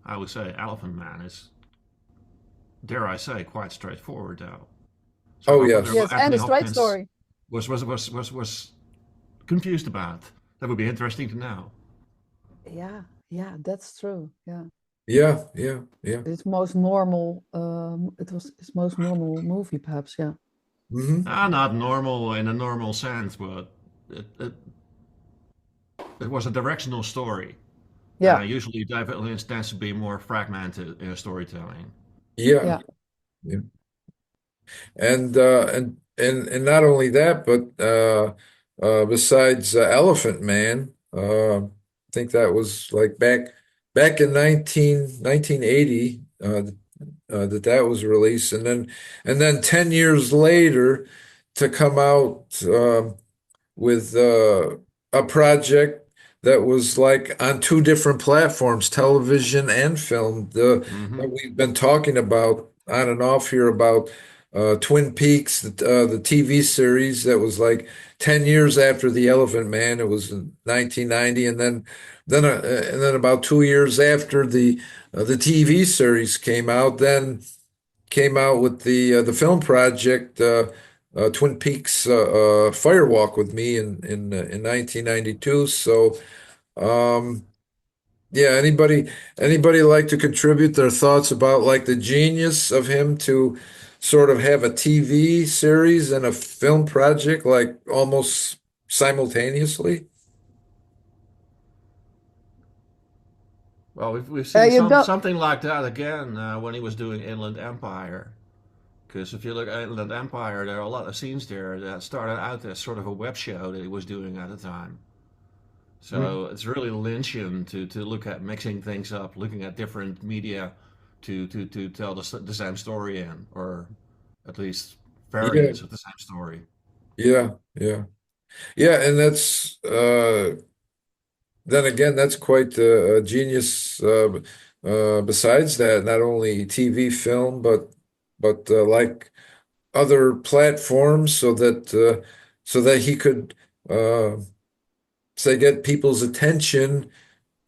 I would say Elephant Man is, dare I say, quite straightforward though. So Oh I wonder yes. what Yes, and Anthony a straight Hopkins story. was confused about. That would be interesting to know. Yeah, yeah, that's true. Yeah. Yeah, yeah, yeah. It's most normal, it was his most normal movie, perhaps. Yeah. Hmm. Ah, not normal in a normal sense, but it was a directional story. Yeah. Usually, David Lynch tends to be more fragmented in his storytelling. Yeah, Yeah. yeah. And not only that, but besides Elephant Man, I think that was like back in 1980 that was released, and then 10 years later to come out with a project that was like on two different platforms, television and film. That Hmm. we've been talking about on and off here about Twin Peaks, the TV series that was like 10 years after The Elephant Man. It was in 1990, and then about 2 years after the TV series came out, then came out with the film project Twin Peaks Firewalk with me in 1992. So um, yeah, anybody like to contribute their thoughts about like the genius of him to sort of have a TV series and a film project like almost simultaneously? Well, we've seen You don't. something like that again when he was doing Inland Empire. Because if you look at Inland Empire, there are a lot of scenes there that started out as sort of a web show that he was doing at the time. Mm. So it's really Lynchian to look at mixing things up, looking at different media to tell the same story in, or at least Yeah, variants of the same story. yeah, yeah, yeah, and that's then again, that's quite a genius. Besides that, not only TV, film, but like other platforms, so that he could uh, say get people's attention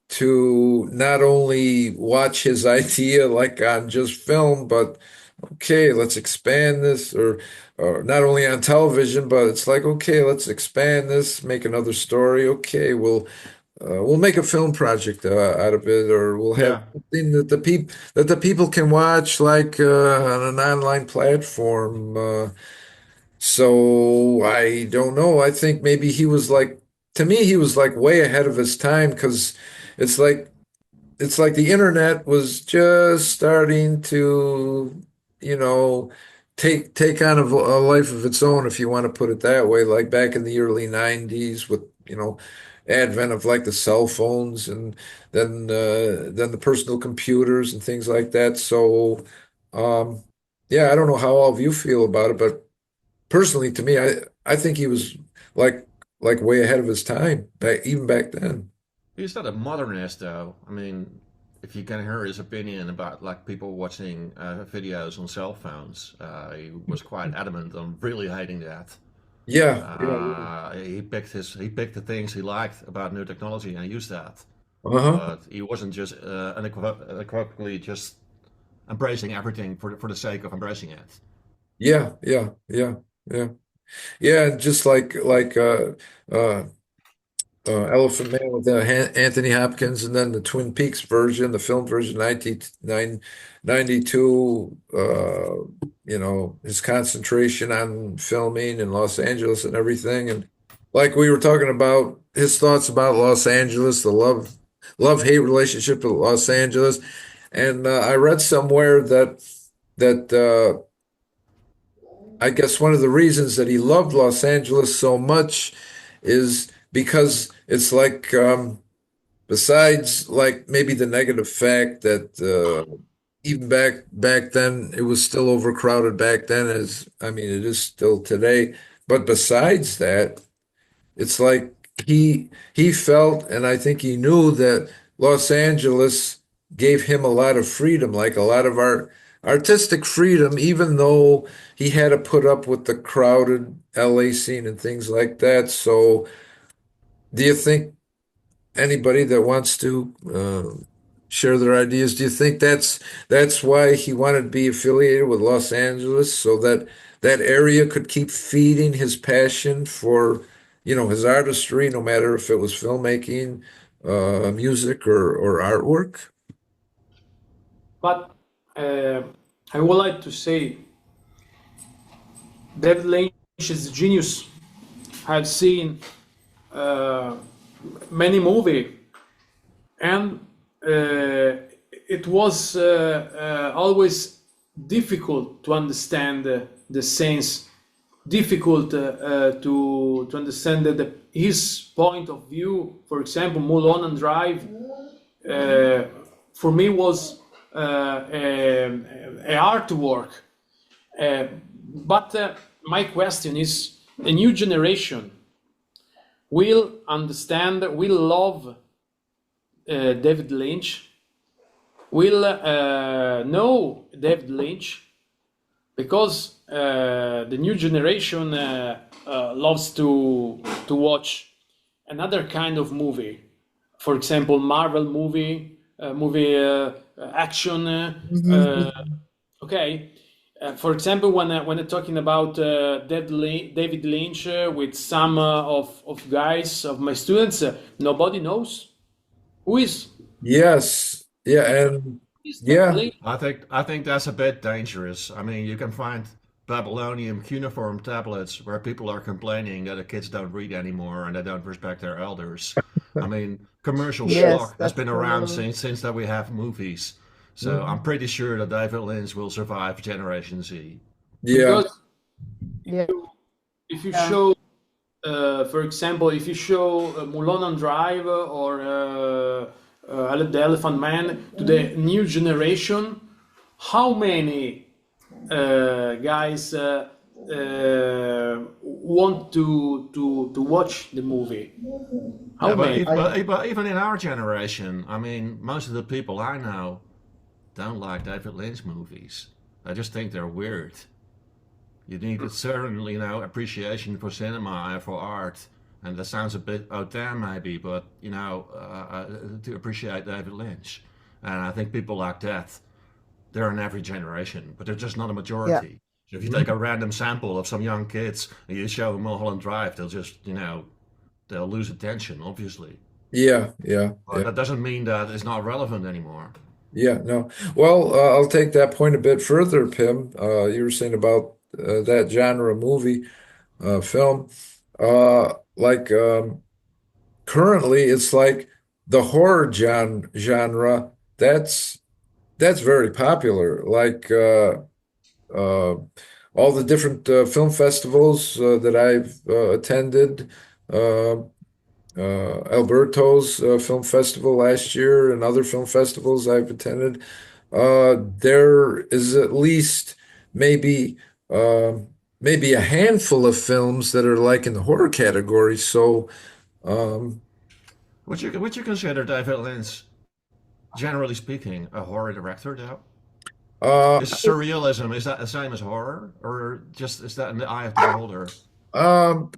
to not only watch his idea like on just film, but okay, let's expand this, or not only on television, but it's like okay, let's expand this, make another story. Okay, we'll make a film project out of it, or we'll have Yeah, something that the people can watch, like on an online platform. So I don't know. I think maybe he was like, to me, he was like way ahead of his time because it's like it's like the internet was just starting to, you know, take on a life of its own, if you want to put it that way. Like back in the early '90s, with advent of like the cell phones, and then the personal computers and things like that. So, um, yeah, I don't know how all of you feel about it, but personally, to me, I think he was like like way ahead of his time, even back then. he's not a modernist though. I mean, if you can hear his opinion about like people watching videos on cell phones, he was quite adamant on really hating that. Yeah, yeah. He picked the things he liked about new technology and used that. Uh-huh. But he wasn't just unequivocally just embracing everything for the sake of embracing it. Yeah, yeah, yeah, yeah. Yeah, and just uh Elephant Man with Anthony Hopkins, and then the Twin Peaks version, the film version, 1992, his concentration on filming in Los Angeles and everything. And like we were talking about his thoughts about Los Angeles, the love-hate relationship with Los Angeles. And I read somewhere that I guess one of the reasons that he loved Los Angeles so much is because it's like besides like maybe the negative fact that even back then it was still overcrowded back then, as I mean it is still today. But besides that, it's like he felt, and I think he knew that Los Angeles gave him a lot of freedom, like a lot of artistic freedom, even though he had to put up with the crowded LA scene and things like that. So, do you think anybody that wants to share their ideas. Do you think that's why he wanted to be affiliated with Los Angeles so that that area could keep feeding his passion for, his artistry, no matter if it was filmmaking, music, or artwork? But uh, I would like to say David Lynch's genius. I've seen uh, many movies, and it was always difficult to understand the sense, difficult to understand his point of view. For example, Mulholland Drive for me was a artwork. Uh, but my question is: a new generation will understand, will love David Lynch, will know David Lynch, because the new generation loves to watch another kind of movie. For example, Marvel movie action. Okay. For example, when I'm talking about David Lynch with some of guys of my students, nobody knows who Yes. Yeah, and is David yeah. Lynch. I think that's a bit dangerous. I mean, you can find Babylonian cuneiform tablets where people are complaining that the kids don't read anymore and they don't respect their elders. I mean, commercial Yes, schlock has that's been around true. since that we have movies. So I'm Mhm. pretty sure that David Lynch will survive Generation Z. Yeah. Because Yeah, if you show, for example, if you show Mulholland Drive or The Elephant Man to the new generation, how many guys want to watch the movie? How Yeah, but, many? but even in our generation, I mean, most of the people I know don't like David Lynch movies. I just think they're weird. You need a certain, appreciation for cinema and for art. And that sounds a bit out there, maybe, but, to appreciate David Lynch. And I think people like that, they're in every generation, but they're just not a yeah, majority. So if you take Mhm. a random sample of some young kids and you show them Mulholland Drive, they'll just, they'll lose attention, obviously. Yeah, yeah, But yeah. that doesn't mean that it's not relevant anymore. Yeah, no. Well, I'll take that point a bit further, Pim. You were saying about that genre movie, film. Like currently, it's like the horror genre. That's very popular. Like uh, all the different film festivals that I've attended. Uh, Alberto's film festival last year and other film festivals I've attended. There is at least maybe maybe a handful of films that are like in the horror category. So um, Would you consider David Lynch, generally speaking, a horror director, though? uh, Is surrealism, is that the same as horror? Or just is that in the eye of the beholder? um,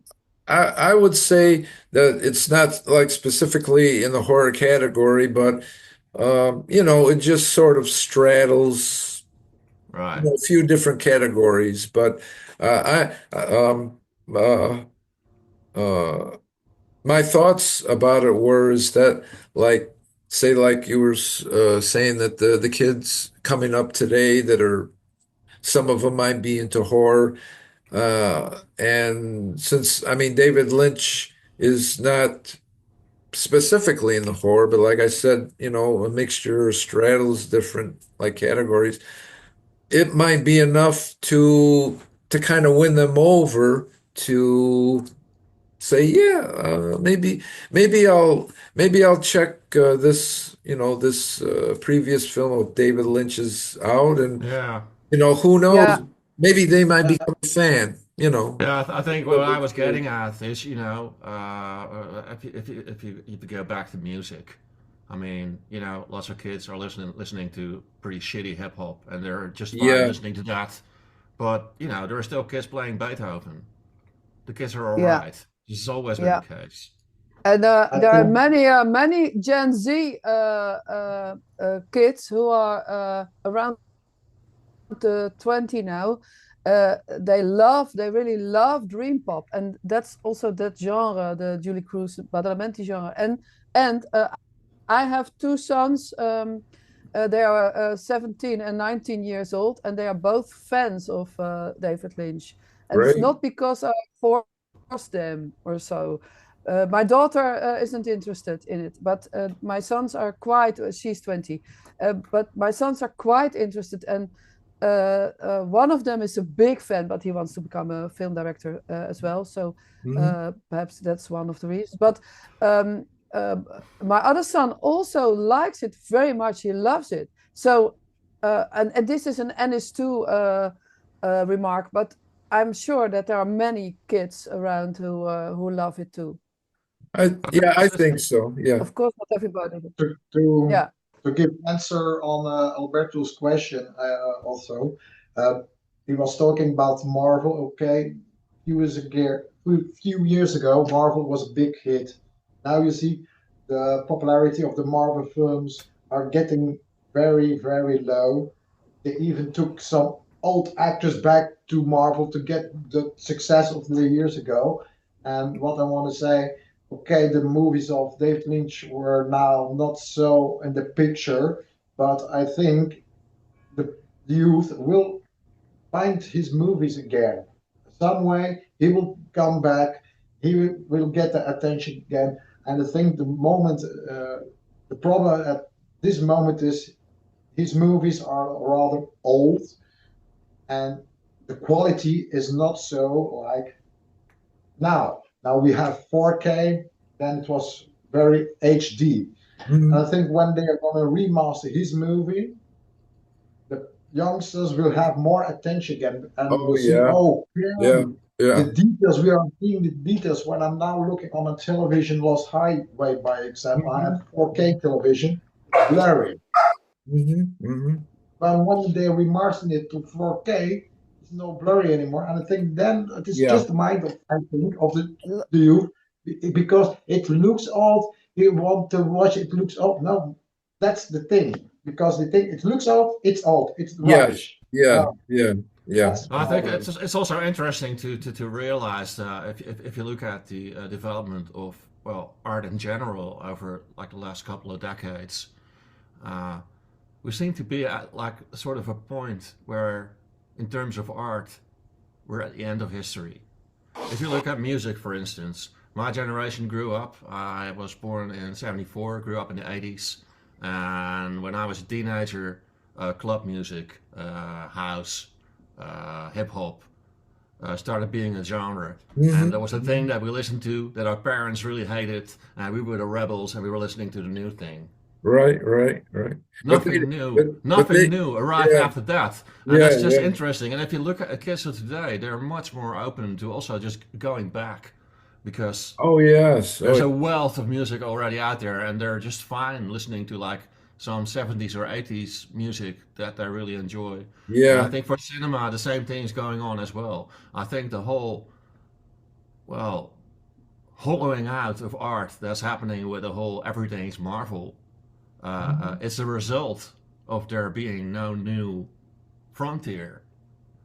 I would say that it's not like specifically in the horror category, but it just sort of straddles, Right. a few different categories. But uh, uh, my thoughts about it were is that like say like you were saying that the kids coming up today that are some of them might be into horror. And since, I mean, David Lynch is not specifically in the horror, but like I said, a mixture straddles different like categories. It might be enough to kind of win them over to say, yeah, maybe I'll check this, this previous film of David Lynch's out, and Yeah. who knows? yeah, Maybe they might become a fan. Yeah, I think what I was getting at is, if you go back to music, I mean, lots of kids are listening to pretty shitty hip hop, and they're just fine Yeah, listening to that. But there are still kids playing Beethoven. The kids are all yeah, right. This has always been the yeah. case. And I there are think many Gen Z kids who are around 20 now. They really love dream pop, and that's also that genre, the Julie Cruz Badalamenti genre. And I have two sons. They are 17 and 19 years old, and they are both fans of David Lynch. And it's Great. not because I forced them or so. My daughter isn't interested in it, but my sons are quite. She's 20, but my sons are quite interested, and one of them is a big fan, but he wants to become a film director as well. So Mhm. perhaps that's one of the reasons. But um, uh, my other son also likes it very much. He loves it. So, and this is an NS2 remark, but I'm sure that there are many kids around who love it too. I think Yeah, I it's think so. Yeah. Of course, not everybody. to Yeah. to give answer on Alberto's question also. Uh, he was talking about Marvel. Okay, few years ago, Marvel was a big hit. Now you see the popularity of the Marvel films are getting very, very low. They even took some old actors back to Marvel to get the success of the years ago. And what I want to say, okay, the movies of David Lynch were now not so in the picture, but I think the youth will find his movies again. Some way he will come back, he will get the attention again. And I think the problem at this moment is his movies are rather old and the quality is not so like now. Now we have 4K, then it was very HD. And I Mhm. think when they are going to remaster his movie, the youngsters will have more attention again and Oh will see, yeah. oh, Yeah. clearly the Yeah. details, we are seeing the details. When I'm now looking on a television lost highway, by example, I have Mhm. 4K television, it's blurry. Mhm. Mhm. But when they remastered it to 4K, it's no blurry anymore. And I think then it is Yeah. just the mind of I think of the youth because it looks old. You want to watch it looks old. No, that's the thing because they think it looks old. It's old. It's Yes. rubbish. Yeah. No, Yeah. Yeah. that's the I think problem. it's also interesting to realize if you look at the development of well art in general over like the last couple of decades, uh, we seem to be at like sort of a point where, in terms of art, we're at the end of history. If you look at music, for instance, my generation grew up. I was born in '74, grew up in the '80s, and when I was a teenager, club music, house, hip hop started being a genre. And there Mhm. was a thing Mhm. that we listened to that our parents really hated, and we were the rebels, and we were listening to the new thing. Right. Right. Right. But they. Nothing new. But Nothing they. new arrived Yeah. after that, and Yeah. that's just Yeah. interesting. And if you look at kids of today, they're much more open to also just going back, because Oh yes. Oh there's a wealth of music already out there, and they're just fine listening to like some '70s or '80s music that they really enjoy. And I yeah. think for cinema, the same thing is going on as well. I think the whole well hollowing out of art that's happening with the whole everything's Marvel. Mhm. It's a result of there being no new frontier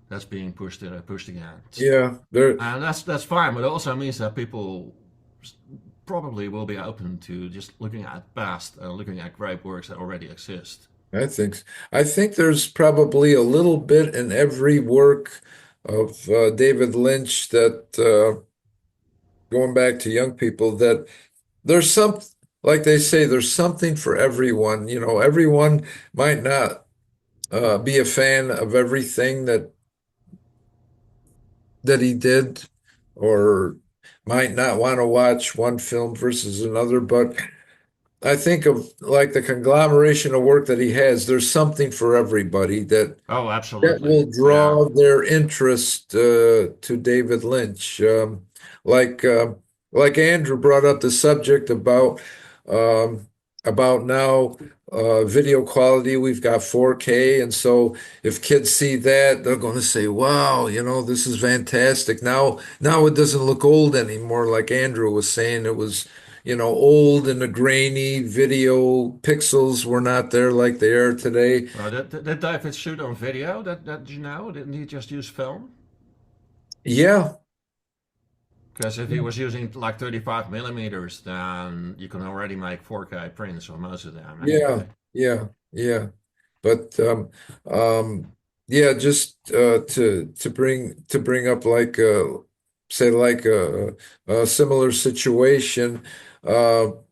that's being pushed against, Yeah. There. and that's fine. But it also means that people probably will be open to just looking at past and looking at great works that already exist. I think there's probably a little bit in every work of David Lynch that going back to young people that there's some like they say there's something for everyone. You know, everyone might not be a fan of everything that he did, or might not want to watch one film versus another, but I think of like the conglomeration of work that he has, there's something for everybody Oh, that absolutely. will Yeah. draw their interest to David Lynch. Like like Andrew brought up the subject um, about now video quality. We've got 4K, and so if kids see that, they're going to say, "Wow, you know, this is fantastic." Now it doesn't look old anymore. Like Andrew was saying, it was. old and the grainy video pixels were not there like they are today. Did David shoot on video? That you know? Didn't he just use film? Yeah, Because if he was using like 35 millimeters, then you can already make 4K prints on most of them yeah, anyway. yeah. But yeah, just to bring up like say like a similar situation,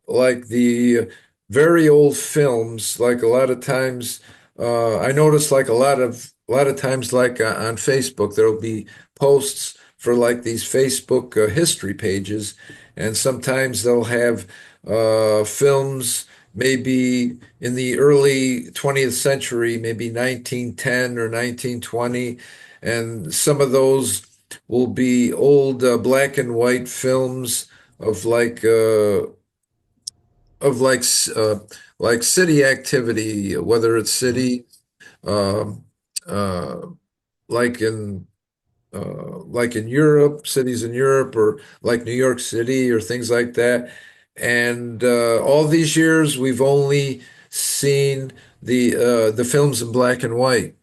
like the very old films, like a lot of times, I notice like a lot of times, like on Facebook, there'll be posts for like these Facebook history pages, and sometimes they'll have films maybe in the early 20th century, maybe 1910 or 1920, and some of those will be old black and white films of of like like city activity, whether it's Mhm. city um, uh, like in like in Europe, cities in Europe, or like New York City, or things like that. And all these years, we've only seen the films in black and white.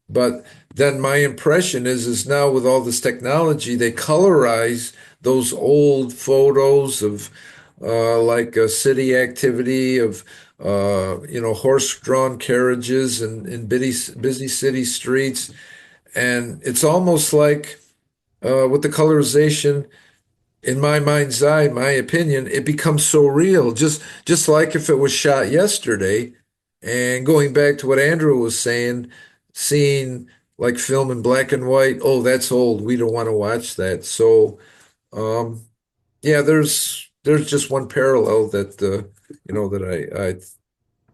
But then my impression is now with all this technology, they colorize those old photos of like a city activity of horse-drawn carriages and in busy city streets, and it's almost like with the colorization, in my mind's eye, my opinion, it becomes so real. Just like if it was shot yesterday. And going back to what Andrew was saying, seeing like film in black and white, oh, that's old. We don't want to watch that. So um, yeah, there's just one parallel that that I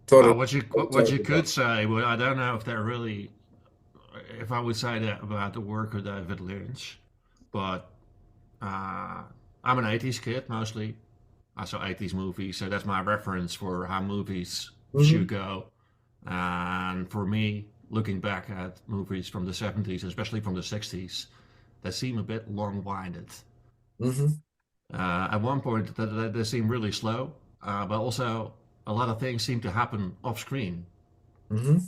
thought Well, it what you was what you talking could about. say, but I don't know if they're really, if I would say that about the work of David Lynch, but uh, I'm an 80s kid mostly. I saw 80s movies, so that's my reference for how movies should Hmm. go. And for me, looking back at movies from the 70s, especially from the 60s, they seem a bit long-winded. Hmm. At one point, they seem really slow, but also a lot of things seem to happen off screen Hmm.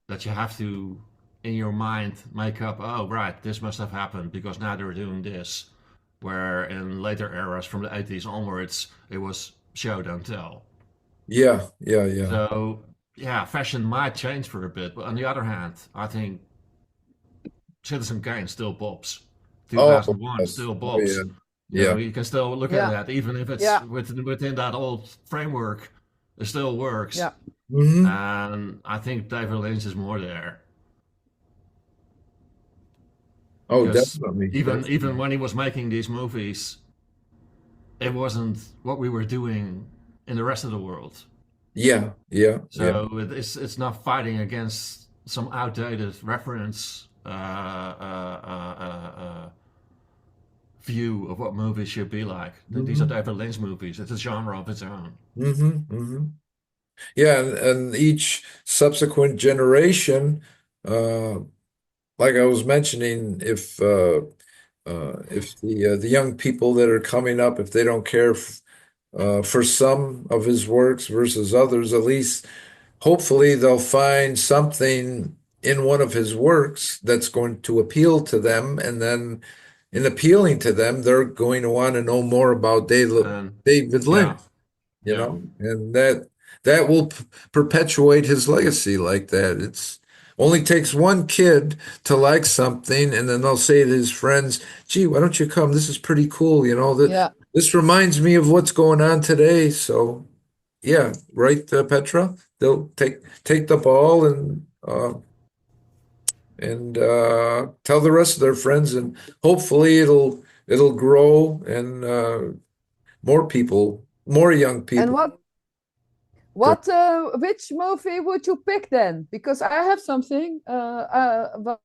that you have to, in your mind, make up. Oh, right, this must have happened because now they're doing this. Where in later eras, from the 80s onwards, it was show don't tell. Yeah. So yeah, fashion might change for a bit, but on the other hand, I think Citizen Kane still pops. Oh, 2001 yes. still Oh, yeah. pops. You know, Yeah. you can still look at Yeah, that, even if it's yeah, within that old framework, it still works. yeah. Hmm. And I think David Lynch is more there Oh, because definitely. even Definitely. when he was making these movies, it wasn't what we were doing in the rest of the world. Yeah. So it's not fighting against some outdated reference view of what movies should be like. These are Hmm. David Lynch movies. It's a genre of its own. Hmm. Yeah, and each subsequent generation, uh, like I was mentioning, if the young people that are coming up, if they don't care for some of his works versus others, at least hopefully they'll find something in one of his works that's going to appeal to them, and then in appealing to them, they're going to want to know more about And David yeah, Lynch, yeah. and that will perpetuate his legacy like that. It's only takes one kid to like something, and then they'll say to his friends, "Gee, why don't you come? This is pretty cool. Yeah. This reminds me of what's going on today." So, yeah, right, Petra. They'll take the ball and tell the rest of their friends, and hopefully it'll grow, and more young And people. which movie would you pick then? Because I have something. I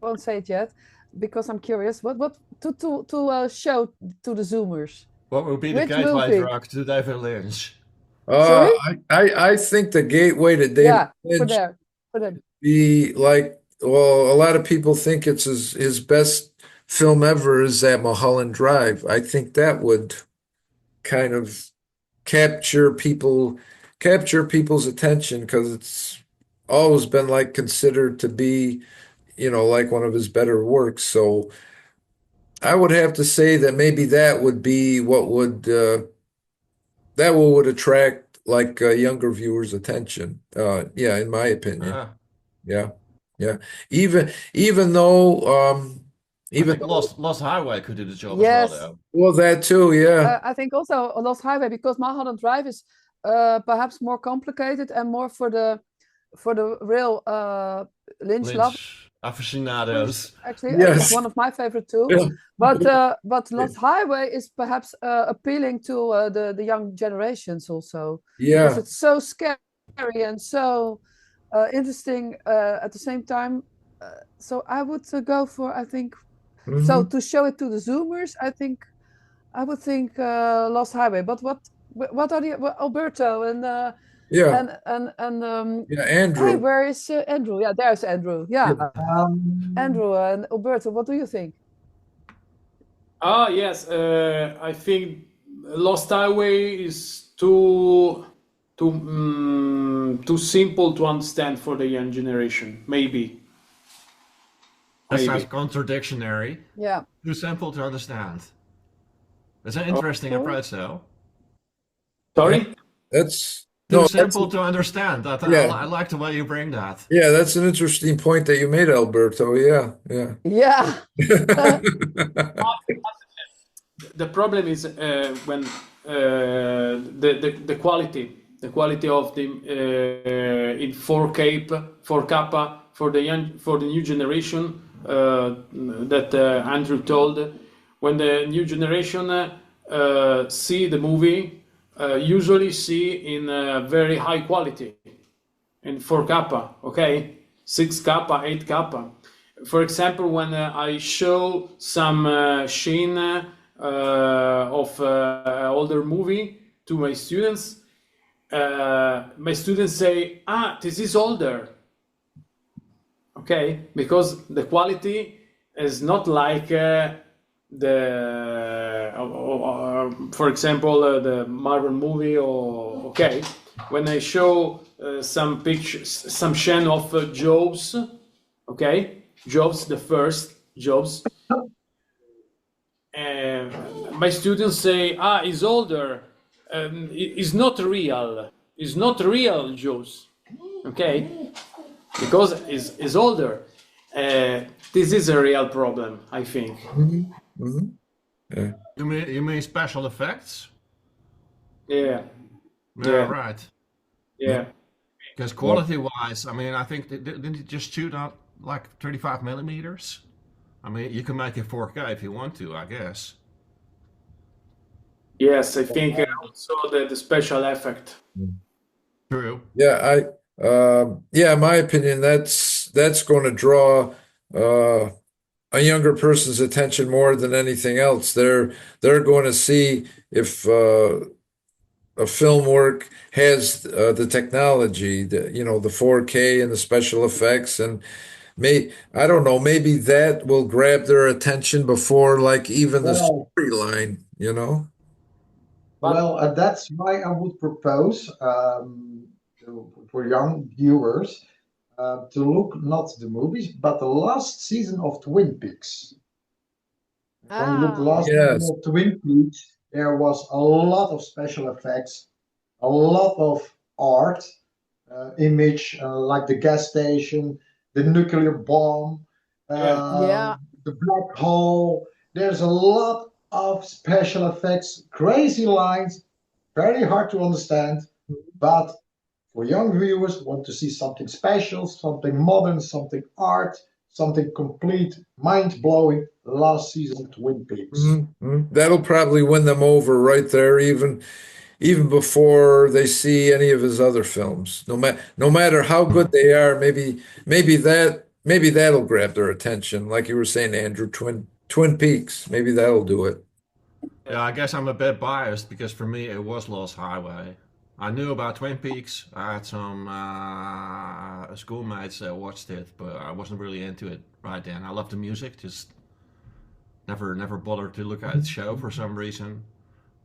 won't say it yet because I'm curious. What to show to the Zoomers? What would be the Which gateway movie? drug to David Lynch? Uh, Sorry? I think the gateway to David Yeah, for Lynch there, for them. be like, well, a lot of people think it's his best film ever is that Mulholland Drive. I think that would kind of capture people's attention because it's always been like considered to be, like one of his better works. So I would have to say that maybe that would be what would attract like younger viewers' attention. Yeah, in my opinion. Uh, Yeah, yeah. Even though I even think though, Lost Highway could do the job as well, Yes, though. well, that too. Yeah, I think also a Lost Highway because Mulholland Drive is perhaps more complicated and more for the real Lynch lovers. Lynch aficionados. Actually, it's yes, one of my favorite too. yeah, But Lost Highway is perhaps appealing to the young generations also because yeah. it's so scary and so interesting at the same time. So I would go for I think so Hmm. to show it to the Zoomers. I would think Lost Highway. But what are the Alberto Yeah, and yeah. hey, Andrew. where is Andrew? Yeah, there's Andrew. Yeah, Yeah. Andrew and Alberto. What do you think? Ah, yes. I think Lost Highway is too simple to understand for the young generation. Maybe, That sounds maybe. contradictory. Yeah. Too simple to understand. It's an Oh, interesting approach, though. Yeah, sorry? that's Too no, that's simple to understand. That yeah, I like the way you bring that. yeah. That's an interesting point that you made, Alberto. Yeah, yeah. Yeah. The problem is when the quality of the in 4K 4K for the new generation that Andrew told. When the new generation see the movie, usually see in very high quality in 4K, okay, 6K, 8K. For example, when I show some scene of older movie to my students say, "Ah, this is older." Okay, because the quality is not like for example, the Marvel movie or okay. When I show some pictures, some scene of Jobs, okay, Jobs, the first Jobs, my students say, "Ah, he's older. It's not real. It's not real, Jobs." Okay, because is older. This is a real problem, I think. Mhm, mhm. Yeah. You mean special effects? Yeah, Yeah, yeah, right. Yeah. yeah. Because Yeah. quality-wise, I mean, I think didn't you just shoot out like 35 millimeters? I mean, you can make it 4K if you want to, I guess. Yes, I think also the special effect. True. Yeah, yeah, in my opinion, that's going to draw uh, a younger person's attention more than anything else. They're going to see if a film work has the technology, the 4K and the special effects, and I don't know, maybe that will grab their attention before like even the Well, storyline. But that's why I would propose for young viewers to look not the movies, but the last season of Twin Peaks. When you look the Ah. last season Yes. of Twin Peaks, there was a lot of special effects, a lot of art, image, like the gas station, the nuclear bomb, yeah, Yeah. the black hole. There's a lot of special effects, crazy lines, very hard to understand, but for young viewers want to see something special, something modern, something art, something complete, mind-blowing. Last season of Twin Peaks. That'll probably win them over right there, even before they see any of his other films. No matter how good they are, maybe that'll grab their attention. Like you were saying, Andrew, Twin Peaks, maybe that'll do it. Yeah, I guess I'm a bit biased because for me it was Lost Highway. I knew about Twin Peaks. I had some schoolmates that watched it, but I wasn't really into it right then. I loved the music, just never bothered to look at the show for some reason.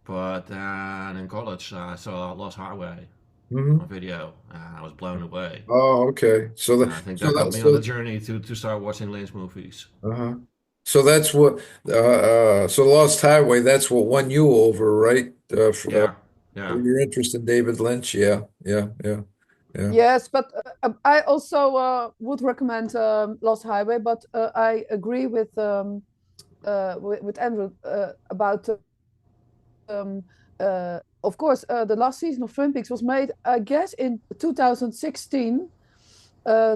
But then in college, I saw Lost Highway Hmm. on video, and I was blown away. Oh, okay. So And I think so that got that, me on the so, journey to start watching Lynch movies. uh-huh. So that's what, so Lost Highway, that's what won you over, right? Yeah, For yeah. your interest in David Lynch. Yeah, yeah, yeah, yeah. Yes, but I also would recommend Lost Highway, but I agree with Andrew about of course the last season of Twin Peaks was made, I guess, in 2016,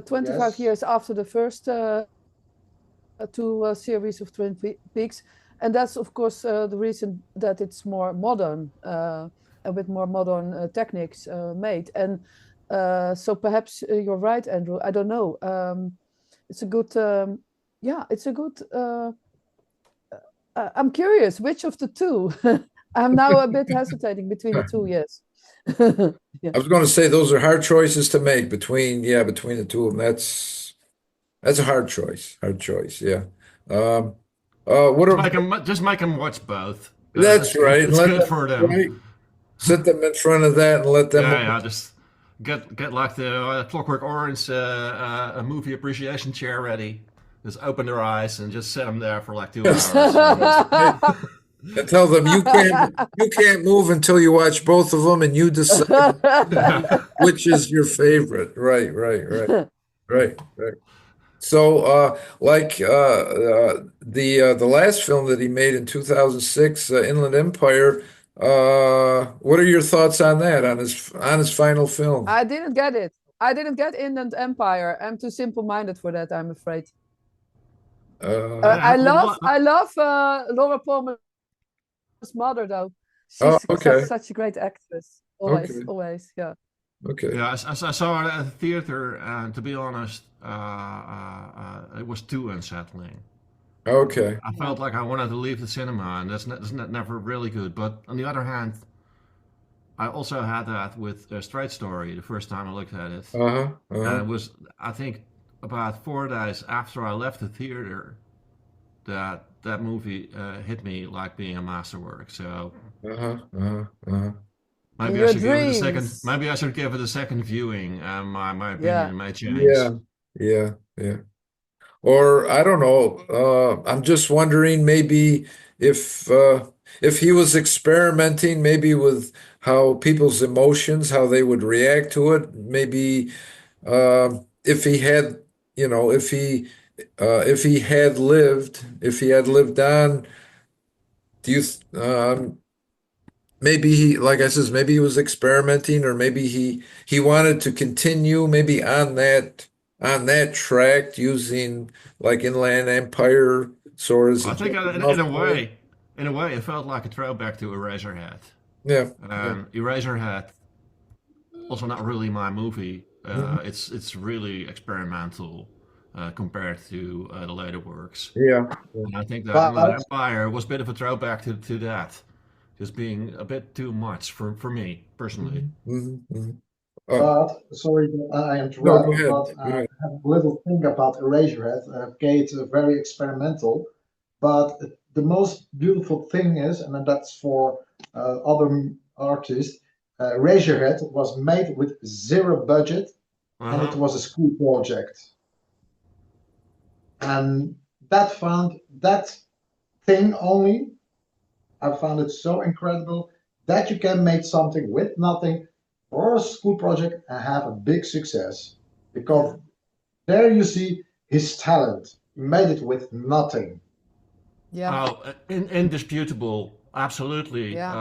25 Yes. years after the first two series of Twin Peaks, and that's of course the reason that it's more modern and with more modern techniques made. And so perhaps you're right, Andrew. I don't know. It's a good, yeah, it's a good. I'm curious which of the two. I'm now a bit hesitating between the two. Yes. Yeah. I was going to say those are hard choices to make between, yeah, between the two of them. That's a hard choice. Hard choice. Yeah. Um, what are, Just make them watch both. that's right. And It's let good them, for them. right. Sit them in front of that and let them Yeah, watch. yeah. Just get like the Clockwork Orange a movie appreciation chair ready. Just open their eyes and just sit them there for like 2 hours. And tell them you can't move until you watch both of them and you decide which is your favorite. Right, right, right, right, right. So, the last film that he made in 2006, Inland Empire. What are your thoughts on that? On his final film? I didn't get it. I didn't get Inland Empire. I'm too simple-minded for that, I'm afraid. Uh, I love Laura Palmer's mother, though. oh, She's okay, such a great actress. Always, okay, always, yeah. okay, Yeah, I saw it at the theater, and to be honest, it was too unsettling. okay. I Yeah. felt like I wanted to leave the cinema, and never really good. But on the other hand, I also had that with a Straight Story the first time I looked at it, Uh-huh, and uh-huh, it was, I think, about 4 days after I left the theater that that movie hit me like being a masterwork. So uh-huh, uh-huh, uh-huh. In maybe I your should give it a second. dreams. Maybe I should give it a second viewing, and my Yeah. opinion may Yeah, change. yeah, yeah. Or I don't know. I'm just wondering maybe if if he was experimenting maybe with how people's emotions, how they would react to it. Maybe if he had, if he had lived on, do you maybe he, like I says, maybe he was experimenting, or maybe he wanted to continue maybe on that track using like Inland Empire, so as a I think jumping off point. in a way, it felt like a throwback to Eraserhead. Yeah, yeah. Eraserhead, also not really my movie. Mhm. It's really experimental compared to the later works. Yeah. And I think that Inland But Empire was a bit of a throwback to that, just being a bit too much for me personally. Mhm, mhm, mhm. sorry that I No, go interrupt, ahead. but Go I ahead. have a little thing about Eraserhead. Okay, it's very experimental, but the most beautiful thing is, and that's for other artists, Eraserhead was made with zero budget, and it Uh-huh. was a school project. And that thing only, I found it so incredible that you can make something with nothing for a school project and have a big success. Yeah. Because there you see his talent. He made it with nothing. Yeah. Oh, indisputable, absolutely. Yeah.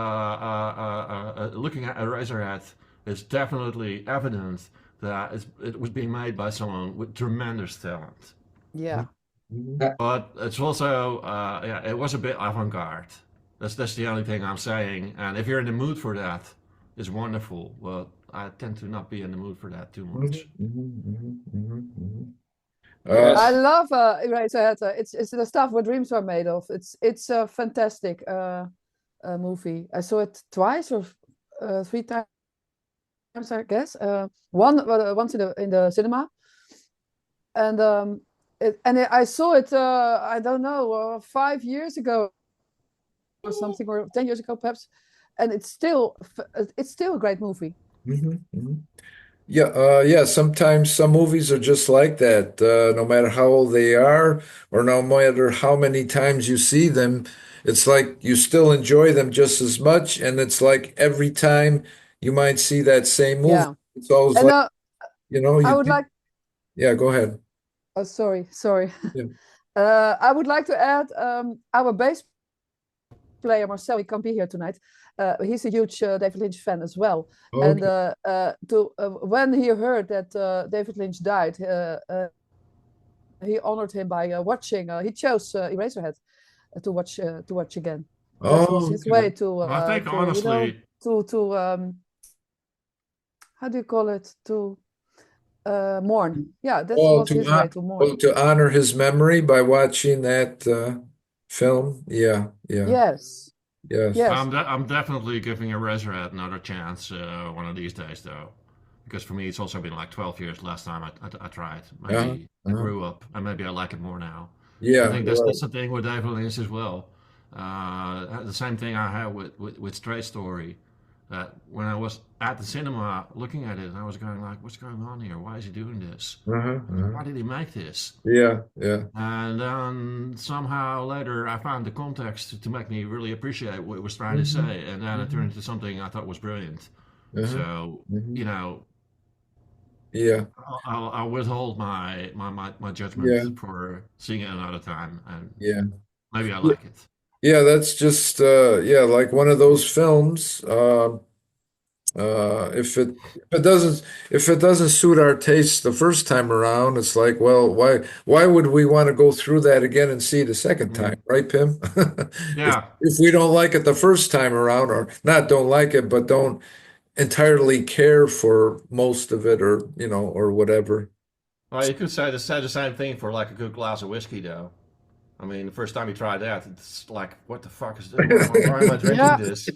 Looking at Eraserhead, it's definitely evident that it was being made by someone with tremendous talent. Yeah. Mhm. Yeah, But it's also, yeah, it was a bit avant-garde. That's the only thing I'm saying. And if you're in the mood for that, it's wonderful. But I tend to not be in the mood for that too Mhm, much. mhm, mhm, mhm, mhm. I Yes. love Eraserhead. It's the stuff where dreams are made of. It's a fantastic movie. I saw it twice or three times, I guess. Once in the cinema, and I saw it. I don't know, 5 years ago or something, or 10 years ago perhaps. and it's still a great movie. Yeah, sometimes some movies are just like that. No matter how old they are, or no matter how many times you see them, it's like you still enjoy them just as much. And it's like every time you might see that same movie, Yeah, it's always and like, I you would think, like. yeah, go ahead. Oh, sorry. Yeah. I would like to add our bass player Marcel. He can't be here tonight. He's a huge David Lynch fan as well. And Okay. when he heard that David Lynch died, he honored him by watching. He chose Eraserhead to watch again. That was Oh, his way okay. to I think you know honestly, to how do you call it, to mourn. Yeah, that Oh, was his way to mourn. to honor his memory by watching that film. Yeah, yeah, Yes, yes. yes, I'm definitely giving Eraserhead another chance one of these days, though, because for me it's also been like 12 years last time I tried. Uh-huh, Maybe I uh-huh. grew up, and maybe I like it more now. I Yeah, think right. that's the thing with David Lynch as well. The same thing I had with Straight Story. That when I was at the cinema looking at it, I was going like, "What's going on here? Why is he doing this? Uh-huh, uh-huh. Why did he make this?" Yeah, yeah. And then somehow later I found the context to make me really appreciate what it was trying to Hmm. say, and then it turned Hmm. into something I thought was brilliant. Uh-huh. So, Hmm. you know, Yeah, I'll withhold my judgment yeah, for seeing it another time, and yeah. maybe I Yeah, like it. yeah, that's just yeah, like one of those films. If it doesn't suit our taste the first time around, it's like, well, why would we want to go through that again and see it a second time, Mm. right, Pim? Yeah, If we don't like it the first time around, or not don't like it, but don't entirely care for most of it, or or whatever. well, you could say the same thing for like a good glass of whiskey, though. I mean, the first time you try that, it's like, what the fuck is this? Why am I drinking yeah, this?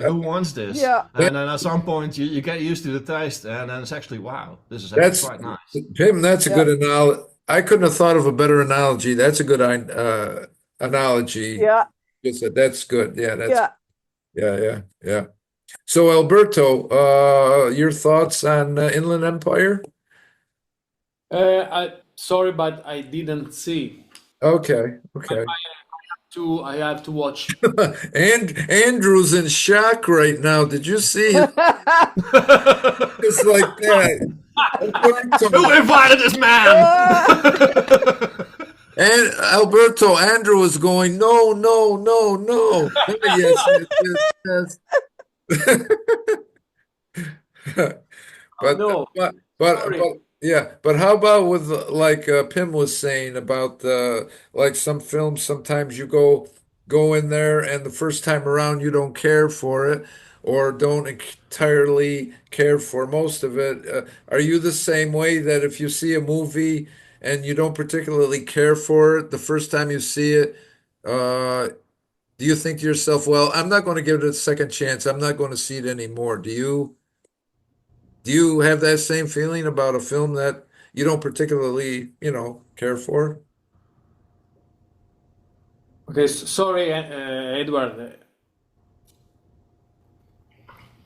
Who wants this? yeah. And then at some point, you get used to the taste, and then it's actually, wow, this is actually That's quite nice. Pim. That's a Yeah, good analogy. I couldn't have thought of a better analogy. That's a good analogy. yeah, You said that's good. Yeah, that's yeah. yeah, yeah, yeah. So Alberto, your thoughts on Inland Empire? Sorry, but I didn't see. Okay, okay. I have to watch. And Andrew's in shock right now. Did you see his face like that? Who Alberto, invited this man? and Alberto, Andrew was going, no, no, no, no. Yes, yes, yes, yes. But No, sorry. yeah, but how about with like Pim was saying about like some films sometimes you go in there and the first time around you don't care for it or don't entirely care for most of it. Are you the same way that if you see a movie and you don't particularly care for it the first time you see it, uh do you think to yourself, well, I'm not going to give it a second chance. I'm not going to see it anymore. Do you have that same feeling about a film that you don't particularly, care for? Okay, sorry, Edward.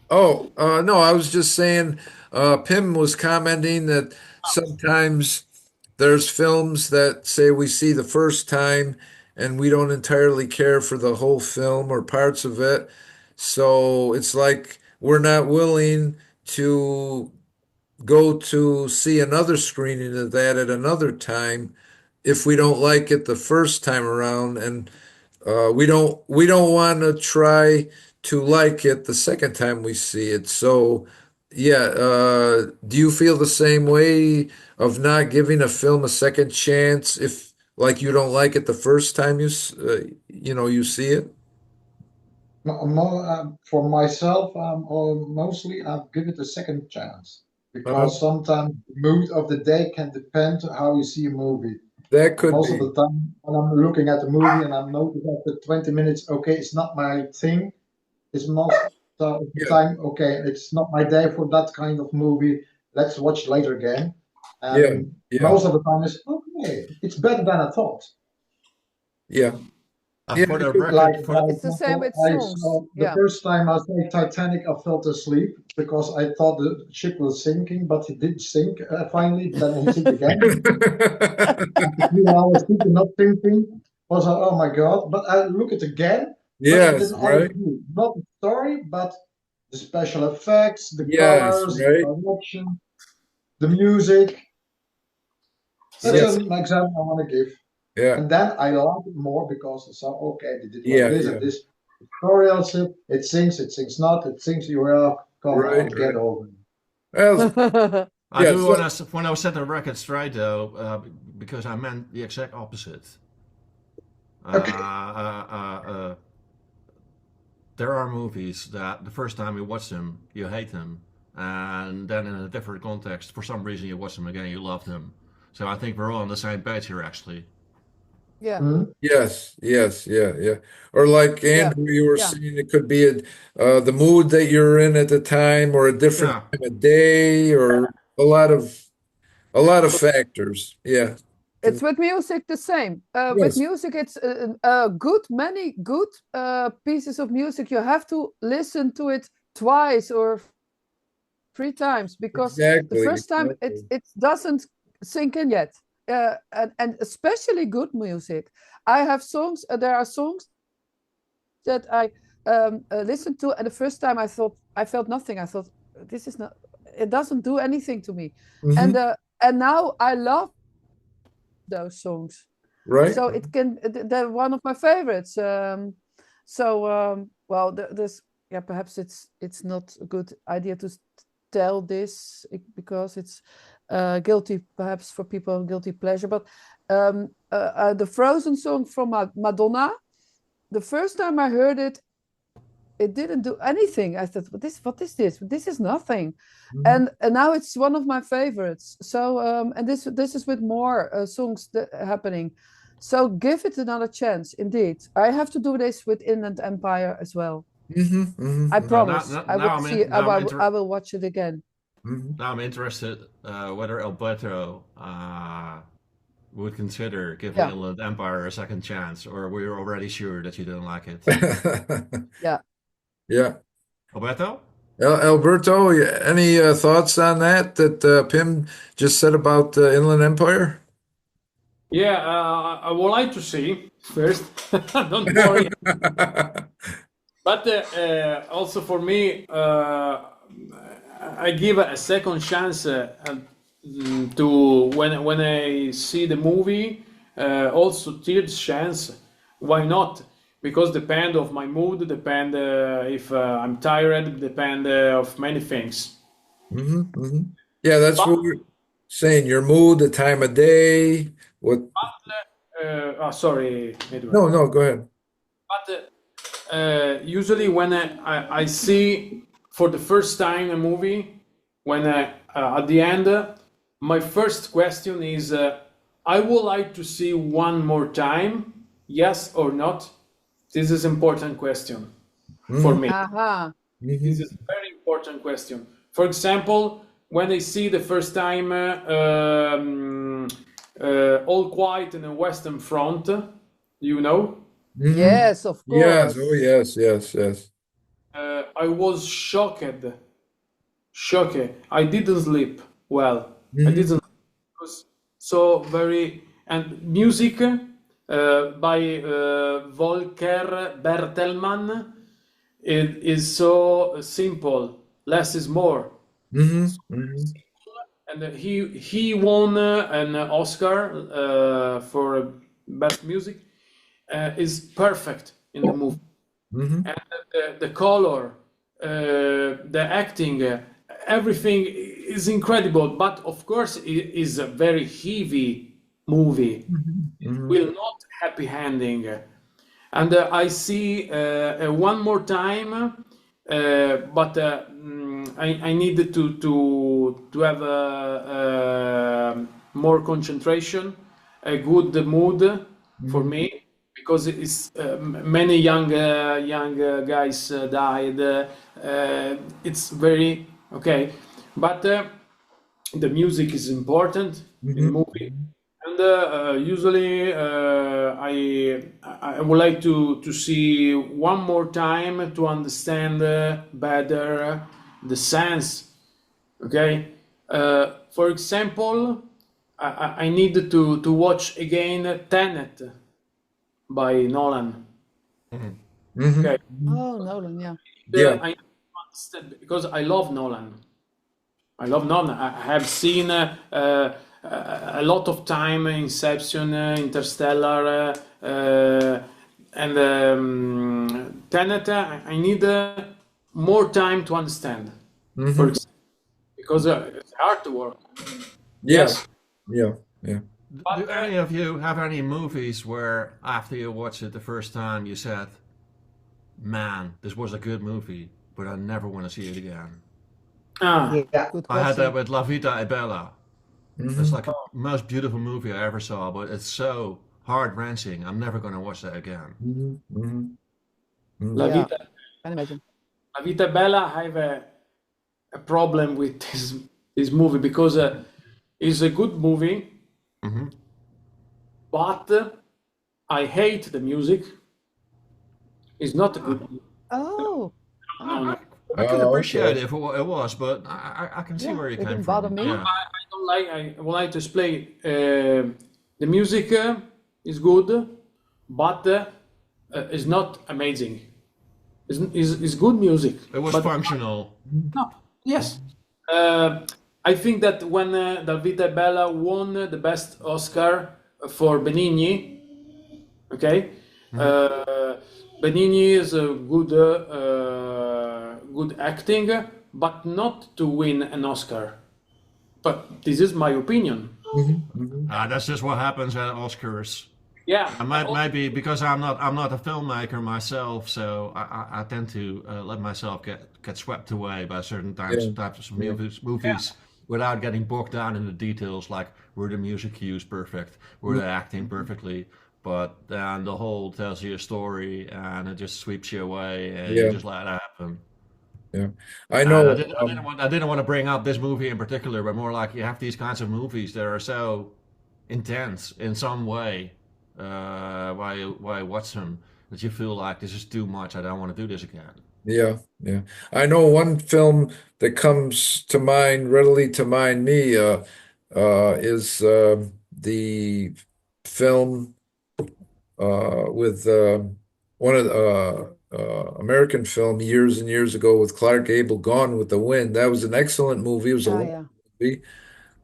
Oh, no, I was just saying, Pim was commenting that sometimes there's films that say we see the first time and we don't entirely care for the whole film or parts of it. So it's like we're not willing to go to see another screening of that at another time if we don't like it the first time around, and we don't want to try to like it the second time we see it. So yeah, do you feel the same way of not giving a film a second chance if like you don't like it the first time you see it? For myself, mostly I'll give it a second chance Uh, because sometimes the mood of the day can depend on how you see a movie. that And could most of be. the time, when I'm looking at the movie and I'm noticing after 20 minutes, okay, it's not my thing. It's most of the Yeah, time, okay, it's not my day for that kind of movie. Let's watch later again. yeah, And yeah, most of the time, it's okay. It's better than I thought. yeah. For the Bit like record, for the, It's the same with I songs. saw the Yeah. first time I saw Titanic, I fell asleep because I thought the ship was sinking, but it did sink finally. Then it hit again. I was thinking, not thinking, was like, oh my god! But I look at it again, but it Yes, didn't right. always do. Not the story, but the special effects, the Yes, colors, the right. direction, the music. That's Yes. an example I want to give. Yeah. And then I like it more because it's okay, they did like Yeah. this Yeah. and this. Tutorial ship, it sings not, it sings you are. Come Right. on, get Right. over it. Well, I yeah. do So, want to set the record straight though, because I meant the exact opposite. Okay. There are movies that the first time you watch them, you hate them, and then in a different context, for some reason, you watch them again, you love them. So I think we're all on the same page here, actually. Yeah. Mhm. yes. Yes. Yeah. Yeah. Or like Yeah. Andrew, you were Yeah. saying, it could be the mood that you're in at the time, or a different Yeah, time of day, or a lot of factors. Yeah. It's with music the same. With Yes. music, it's many good pieces of music. You have to listen to it twice or 3 times because the Exactly. first time Exactly. it doesn't sink in yet. And especially good music. I have songs. There are songs that I listened to, and the first time I felt nothing. I thought this is not. It doesn't do anything to me, Hmm. and now I love those songs. Right. So it can. They're one of my favorites. Well, there's yeah. Perhaps it's not a good idea to tell this because it's guilty, perhaps for people, guilty pleasure. But the Frozen song from Madonna. The first time I heard it, it didn't do anything. I thought, what is this? This is nothing. Mhm. And now it's one of my favorites. So and this is with more songs happening. So give it another chance. Indeed, I have to do this with Inland Empire as well. Mhm. Mhm. I Mhm. no, now, promise. now, I will now I'm see. in, now I'm inter- I will watch it again. Mhm. now I'm interested whether Alberto would consider giving Yeah, Inland Empire a second chance, or we're already sure that you don't like it. yeah. Yeah. Alberto? Alberto, any thoughts on that Pim just said about Inland Empire? Yeah, I would like to see first. Don't worry. But also for me, I give a second chance to when I see the movie. Also third chance. Why not? Because depend of my mood, depend if I'm tired, depend of many things. Hmm. Hmm. Yeah, that's But what we're saying. Your mood, the time of day, what? sorry, Edward. No, no, go ahead. But usually when I see for the first time a movie, when at the end, my first question is, I would like to see one more time, yes or not? This is important question for Hmm. me. Aha. This Hmm. is a very important question. For example, when I see the first time All Quiet in the Western Front, you know, Hmm. Yes, of Yes, oh course. yes, yes, yes. I was shocked. Shocked. I didn't sleep well. I Hmm. didn't. It was so very and music by Volker Bertelmann. It is so simple. Less is more. Hmm. Hmm. And he won an Oscar for best music. Is perfect in the movie. Hmm. And the color, the acting, everything is incredible. But of course, it is a very heavy movie. Hmm. Will not happy ending. And I see one more time, but I need to have more concentration, a good mood for Hmm. me because it's many young guys died. It's very okay, but the music is important in Hmm. movie, and And usually I would like to see one more time to understand better the sense. Okay. For example, I need to watch again Tenet by Nolan. Mhm. Okay. Oh, Nolan, yeah. Yeah. I understand because I love Nolan. I love Nolan. I have seen a lot of time Inception, Interstellar, and Tenet. I need more time to understand. For Mhm. example, because it's hard to work. Yeah. Yes, Yeah. Yeah. but Do any of you have any movies where after you watched it the first time you said, man, this was a good movie, but I never want to see it again? Yeah, Good I had that question. with La Vita e Bella. It's Mhm. like the most beautiful movie I ever saw, but it's so heart-wrenching. I'm never going to watch that again. Mhm. Mhm. La Mhm. Yeah, Vita, can imagine. La Vita Bella, I have a problem with this movie because it's a good movie, Hmm. but I hate the music. It's not a good movie. Oh, No, I, no. I could Oh, appreciate okay. it for what it was, but I can see yeah, where you it came didn't bother from. me. Yeah. I don't like. I would like to explain. The music is good, but it's not amazing. It's good music, It was but functional. no. Yes. I think that when Davide Bella won the best Oscar for Benigni, okay, Mhm. uh, Benigni is a good acting, but not to win an Oscar. But this is my opinion. Mhm. Mhm. That's just what happens at Oscars. Yeah. I might maybe because I'm not a filmmaker myself, so I tend to let myself get swept away by certain Yeah. types of Yeah. movies without getting bogged down in the details, like were the music cues perfect, were Mhm. they acting perfectly, but then the whole tells you a story and it just sweeps you away and you Yeah. just let it happen. Yeah. I And know. I didn't want to bring up this movie in particular, but more like you have these kinds of movies that are so intense in some way while you watch them that you feel like this is too much. I don't want to do this again. Yeah. Yeah. I know one film that comes to mind, readily to mind me, is the film with one of the American film years and years ago with Clark Gable, Gone with the Wind. That was an excellent movie. It was a Ah, long yeah. movie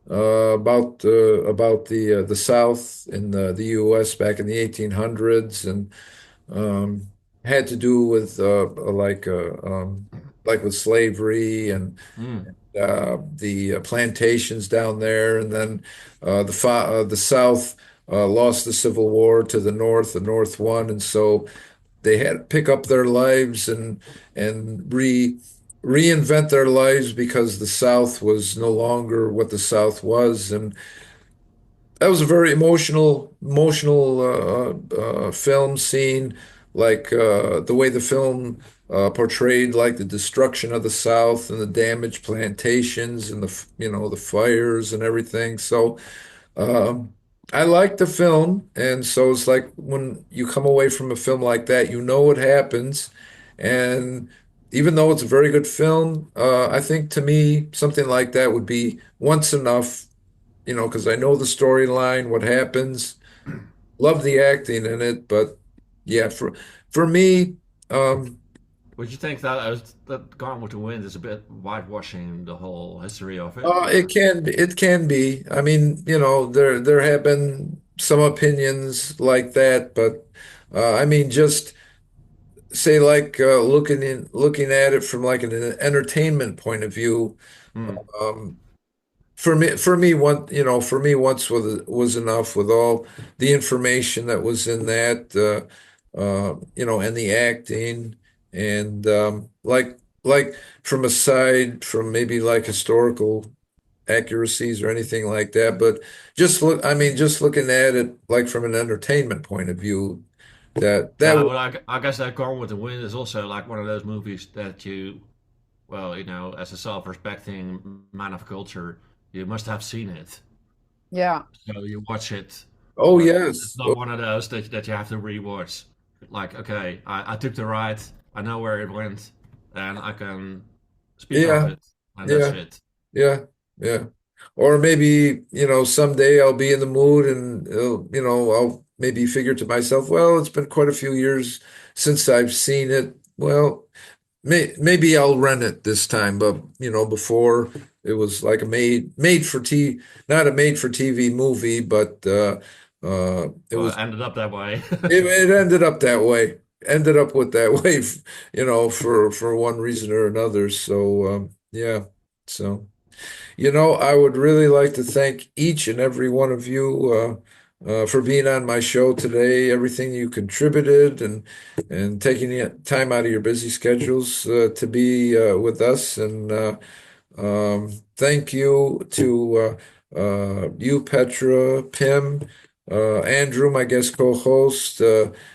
about the South in the U.S. back in the 1800s, and um, had to do with like with slavery and Mm. the plantations down there, and then the South lost the Civil War to the North. The North won, and so they had to pick up their lives and reinvent their lives because the South was no longer what the South was, and that was a very emotional film scene, like the way the film portrayed like the destruction of the South and the damaged plantations and the fires and everything. So um, I liked the film, and so it's like when you come away from a film like that, you know what happens, and even though it's a very good film, I think to me something like that would be once enough, because I know the storyline, what happens. Love the acting in it, but yeah, for me, um, Would you think that Gone with the Wind is a bit whitewashing the whole history of it, or? it can be. I mean, there have been some opinions like that, but I mean, just say like looking at it from like an entertainment point of view. Hmm. Um, for me, once was enough with all the information that was in that, and the acting, and like from maybe like historical accuracies or anything like that, but I mean, just looking at it like from an entertainment point of view, that Yeah, would, well, I guess that Gone with the Wind is also like one of those movies that well, as a self-respecting man of culture, you must have seen it. Yeah. So you watch it. Oh But it's yes. not one of those that you have to rewatch. Like, okay, I took the ride, I know where it went, and I can speak of Yeah, it, and that's yeah, it. yeah, yeah. Or maybe, someday I'll be in the mood and I'll maybe figure to myself, well, it's been quite a few years since I've seen it. Well, maybe I'll rent it this time, but before it was like a made for not a made for TV movie, but it Well, was it ended up that way. it ended up that way. Ended up with that way, for one reason or another. So yeah. So I would really like to thank each and every one of you for being on my show today, everything you contributed, and taking the time out of your busy schedules to be with us. And thank you to you, Petra, Pim, Andrew, my guest co-host,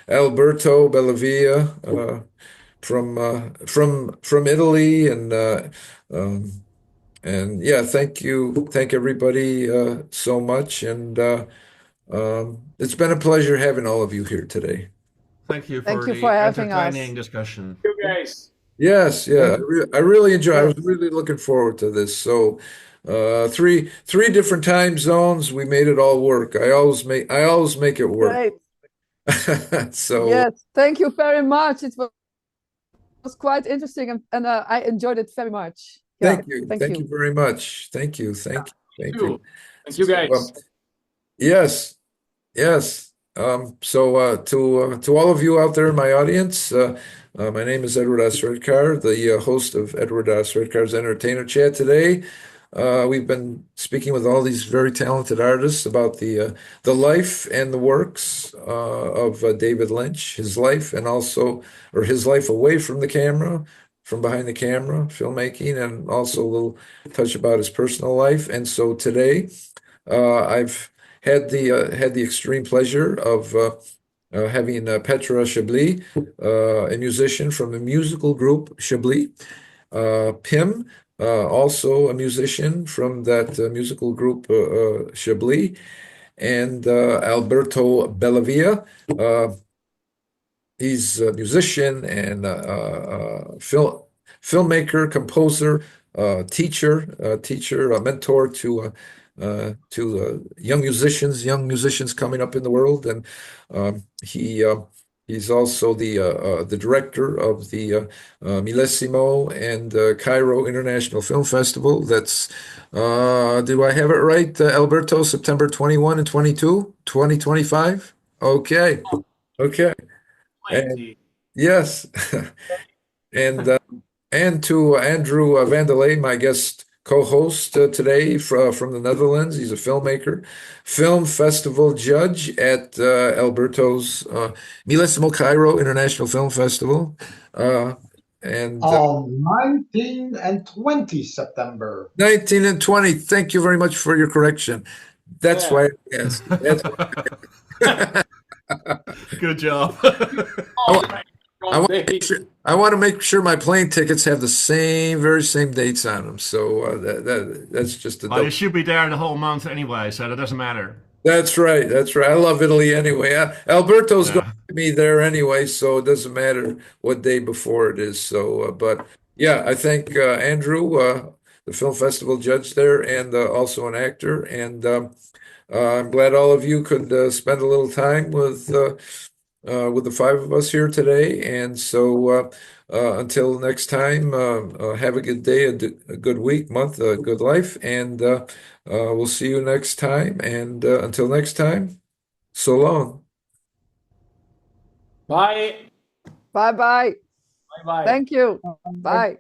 Alberto Bellavia from Italy, and yeah, thank everybody so much, and it's been a pleasure having all of you here today. Thank you Thank for you for the having us. entertaining discussion. You guys. Yes, yeah, Thank I really enjoy. I was Yes. really looking forward to this. So, three different time zones. We made it all work. I always make it work. Great. So, Yes. Thank you very much. It was quite interesting, and I enjoyed it very much. Yeah. thank you, Thank thank you you. very much. Thank you, thank you. Thank you So, guys. yes. Yes. To all of you out there in my audience, my name is Edward S. Redcar, the host of Edward S. Redcar's Entertainer Chat today. We've been speaking with all these very talented artists about the life and the works of David Lynch, his life, and also, or his life away from the camera, from behind the camera, filmmaking, and also a little touch about his personal life. And so today, I've had the extreme pleasure of having Petra Chablis, a musician from the musical group Chablis, Pim, also a musician from that musical group Chablis, and Alberto Bellavia. He's a musician and filmmaker, composer, teacher, a mentor to young musicians coming up in the world, and he's also the director of the Millesimo and Cairo International Film Festival. That's do I have it right, Alberto? September 21 and 22, 2025. Okay, okay. And 20. yes, and to Andrew Vandelay, my guest co-host today from the Netherlands. He's a filmmaker, film festival judge at Alberto's Millesimo Cairo International Film Festival, uh, and On 19 and 20 September. 19 and 20. Thank you very much for your correction. That's Yeah. why I asked. That's Good job. Oh, right. I Wrong want to day. make sure, I want to make sure my plane tickets have the very same dates on them. So that's just a Well, you double. should be there the whole month anyway, so that doesn't matter. That's right. That's right. I love Italy anyway. Alberto's going Yeah. to be there anyway, so it doesn't matter what day before it is. So, but yeah, I thank Andrew, the film festival judge there, and also an actor. And I'm glad all of you could spend a little time with the five of us here today. And so until next time, have a good day, a good week, month, a good life, and we'll see you next time. And until next time, so long. Bye. Bye bye. Bye bye. Thank you. Bye.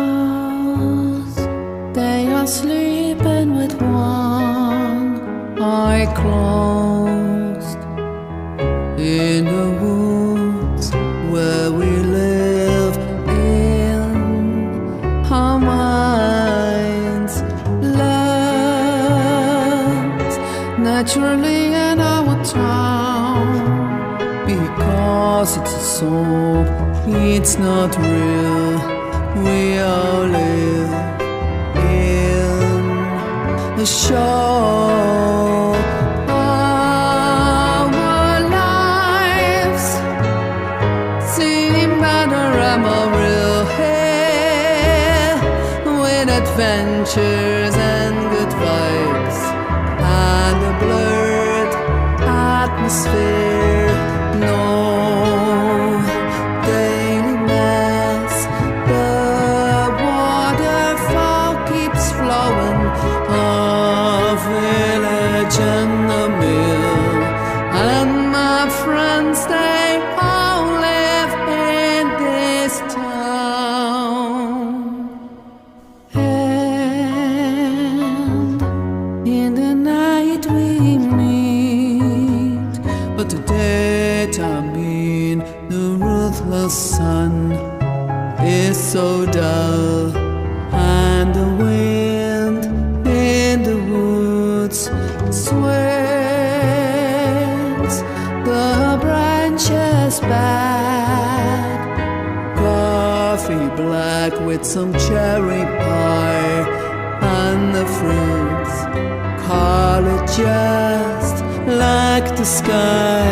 As they are sleeping with one eye closed in the woods where we because it's a song, it's not real. We all live in a show. Our lives seem panorama real here, with adventures and good vibes and a blurred atmosphere. No daily mass, the waterfall keeps flowing, a village and a mill, and my friends, they all live in this town. And in the night we meet, but the daytime in the ruthless sun is so dull, and the wind in the woods swings the branches back. Coffee black with some cherry pie and the fruits, call it just like the sky.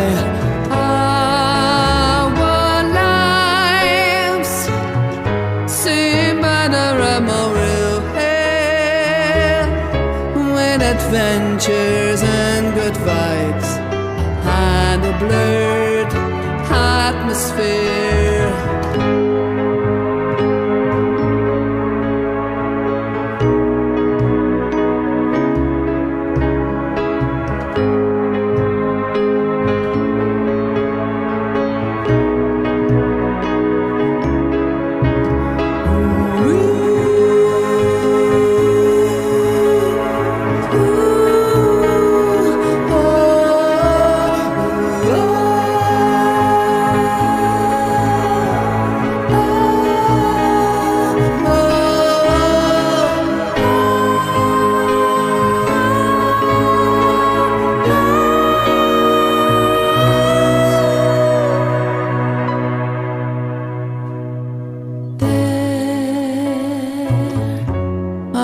Our lives seem panorama real here, with adventures and good vibes and a blurred atmosphere.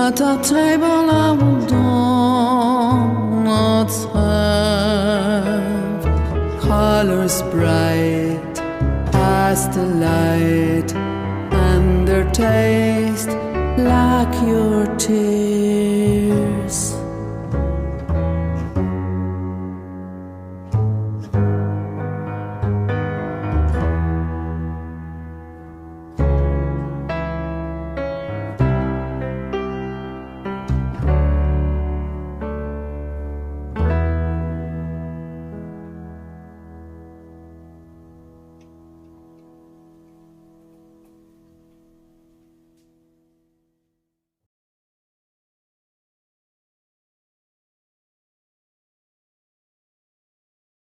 At our table I will donuts have colors bright as the light, and their taste like your tears.